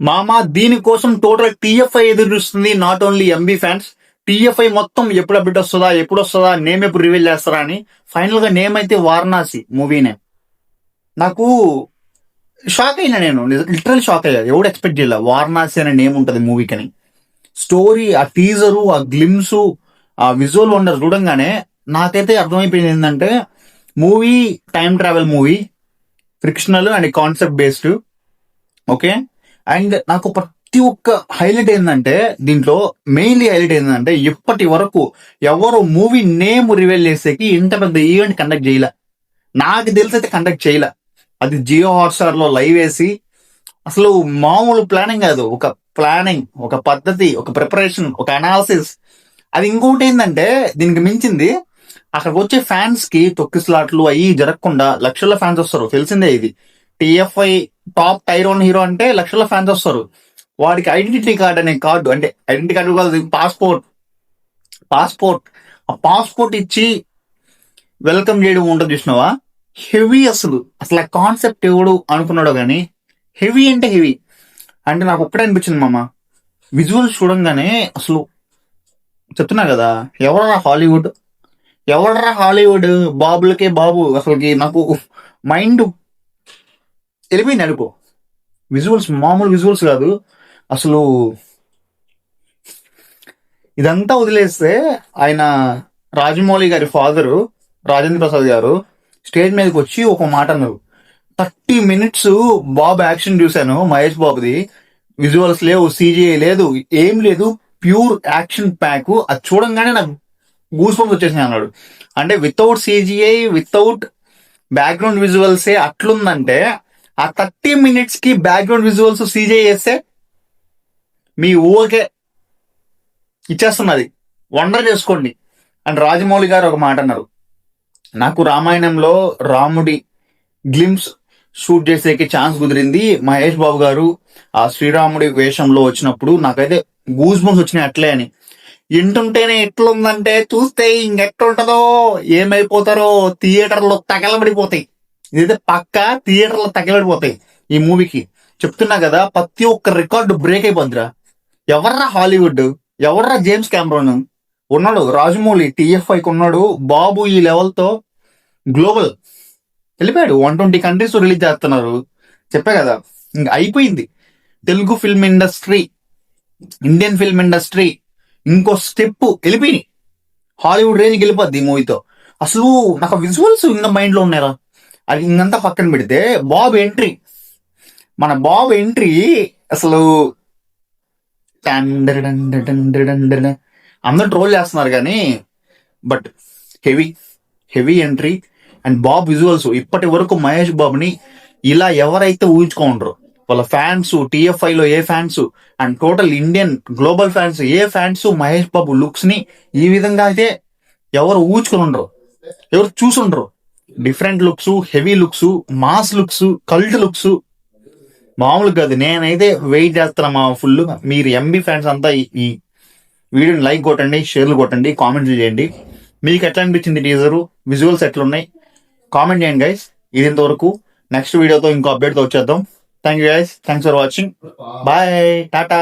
మామ దీనికోసం total TFI ఎదురు చూస్తుంది. Not only MB fans, TFI మొత్తం ఎప్పుడు అప్డేట్ వస్తుందా, ఎప్పుడు వస్తుందా, నేమ్ ఎప్పుడు రివీల్ చేస్తారా అని. ఫైనల్ గా నేమ్ అయితే వారణాసి మూవీనే. నాకు షాక్ అయినా, నేను లిటరల్ షాక్ అయ్యా. ఎవడు ఎక్స్పెక్ట్ చేయలే వారణాసి అనే నేమ్ ఉంటది మూవీకని. స్టోరీ, ఆ టీజరు, ఆ గ్లిమ్స్, ఆ విజువల్ వండర్ చూడంగానే నాకైతే అర్థమైపోయింది ఏంటంటే movie time travel movie, fictional and concept based. Okay. And నాకు ప్రతి ఒక్క హైలైట్ ఏంటంటే, దీంట్లో మెయిన్లీ హైలైట్ ఏంటంటే, ఇప్పటి వరకు ఎవరు మూవీ నేమ్ రివీల్ చేసేకి ఇంత పెద్ద ఈవెంట్ కండక్ట్ చేయలే. నాకు తెలిసి అయితే కండక్ట్ చేయలే. అది జియో హాట్స్టార్ లో లైవ్ వేసి, అసలు మామూలు ప్లానింగ్ కాదు. ఒక ప్లానింగ్, ఒక పద్ధతి, ఒక ప్రిపరేషన్, ఒక అనాలిసిస్. అది ఇంకోటి ఏంటంటే, దీనికి మించింది అక్కడికి వచ్చే ఫ్యాన్స్ కి తొక్కిస్లాట్లు అయ్యి జరగకుండా లక్షల ఫ్యాన్స్ వస్తారు. తెలిసిందే ఇది. టిఎఫ్ఐ టాప్ టైర్ 1 హీరో అంటే లక్షల ఫ్యాన్స్ వస్తారు. వాడికి ఐడెంటిటీ కార్డ్ అనే కార్డు, అంటే ఐడెంటిటీ కార్డు కాదు, పాస్పోర్ట్ ఆ పాస్పోర్ట్ ఇచ్చి వెల్కమ్ చేయడం ఉంటుంది చూసినావా. హెవీ. అసలు ఆ కాన్సెప్ట్ ఎవడు అనుకున్నాడో గానీ హెవీ అంటే హెవీ. అంటే నాకు ఒక్కటే అనిపించింది మామ, విజువల్స్ చూడంగానే. అసలు చెప్తున్నా కదా, ఎవడరా హాలీవుడ్ బాబులకే బాబు. అసలుకి నాకు మైండ్ వెళ్ళిపోయింది అనుకో. విజువల్స్ మామూలు విజువల్స్ కాదు అసలు. ఇదంతా వదిలేస్తే ఆయన రాజమౌళి గారి ఫాదరు రాజేంద్ర ప్రసాద్ గారు స్టేజ్ మీదకి వచ్చి ఒక మాట అన్నారు. 30 minutes బాబు యాక్షన్ చూశాను, మహేష్ బాబుది. విజువల్స్ లేవు, సీజీఐ లేదు, ఏం లేదు, ప్యూర్ యాక్షన్ ప్యాక్. అది చూడంగానే నాకు గూస్ బంప్స్ వచ్చేసినాయి అన్నాడు. అంటే వితౌట్ సీజీఐ, వితౌట్ బ్యాక్గ్రౌండ్ విజువల్సే అట్లుందంటే, ఆ 30 minutes కి బ్యాక్గ్రౌండ్ విజువల్స్ సీజీఐ వేస్తే మీ ఊరికే ఇచ్చేస్తున్నది. వండర్ చేసుకోండి. అండ్ రాజమౌళి గారు ఒక మాట అన్నారు, నాకు రామాయణంలో రాముడి గ్లిమ్స్ షూట్ చేసేకి ఛాన్స్ కుదిరింది. మహేష్ బాబు గారు ఆ శ్రీరాముడి వేషంలో వచ్చినప్పుడు నాకైతే గూస్ బంప్స్ వచ్చినాయి అట్లే అని. వింటుంటేనే ఎట్లుందంటే, చూస్తే ఇంకెట్లుంటదో, ఏమైపోతారో, థియేటర్లో తగలబడిపోతాయి. ఇదైతే పక్కా థియేటర్లో తగలబడిపోతాయి ఈ మూవీకి. చెప్తున్నా కదా, ప్రతి ఒక్క రికార్డు బ్రేక్ అయిపోద్దిరా. ఎవర్రా హాలీవుడ్, ఎవర్రా జేమ్స్ కెమెరాన్ ఉన్నాడు, రాజమౌళి టీఎఫ్ఐకి ఉన్నాడు. బాబు ఈ లెవెల్తో గ్లోబల్ వెళ్ళిపోయాడు. 120 countries రిలీజ్ చేస్తున్నారు. చెప్పా కదా, ఇంకా అయిపోయింది. Telugu film industry, Indian film industry ఇంకో స్టెప్ వెళ్ళిపోయినాయి. హాలీవుడ్ రేంజ్కి వెళ్ళిపోద్ది ఈ మూవీతో. అసలు నాకు విజువల్స్ ఇంకా మైండ్ లో ఉన్నారా. అది ఇంకంతా పక్కన పెడితే మన బాబు ఎంట్రీ అసలు అందరూ ట్రోల్ చేస్తున్నారు కానీ, బట్ హెవీ ఎంట్రీ. అండ్ బాబ్ విజువల్స్ ఇప్పటి వరకు మహేష్ బాబుని ఇలా ఎవరైతే ఊహించుకోండ్రో, వాళ్ళ ఫ్యాన్స్, టీఎఫ్ఐలో ఏ fans and total Indian global fans ఏ ఫ్యాన్స్ మహేష్ బాబు లుక్స్ ని ఈ విధంగా అయితే ఎవరు ఊహించుకుని ఉండరు, ఎవరు చూసుండ్రు. Different looks, heavy looks, mass looks, cult looks మామూలు కాదు. నేనైతే వెయిట్ చేస్తున్నా మా ఫుల్. మీరు ఎంబీ ఫ్యాన్స్ అంతా ఈ వీడియోని లైక్ కొట్టండి, షేర్లు కొట్టండి, కామెంట్లు చేయండి. మీకు ఎట్లా అనిపించింది టీజరు, విజువల్స్ ఎట్లున్నాయి కామెంట్ చేయండి గైస్. ఇది ఇంతవరకు. నెక్స్ట్ వీడియోతో ఇంకో అప్డేట్తో వచ్చేద్దాం. Thank you guys, thanks for watching. Bye, Tata.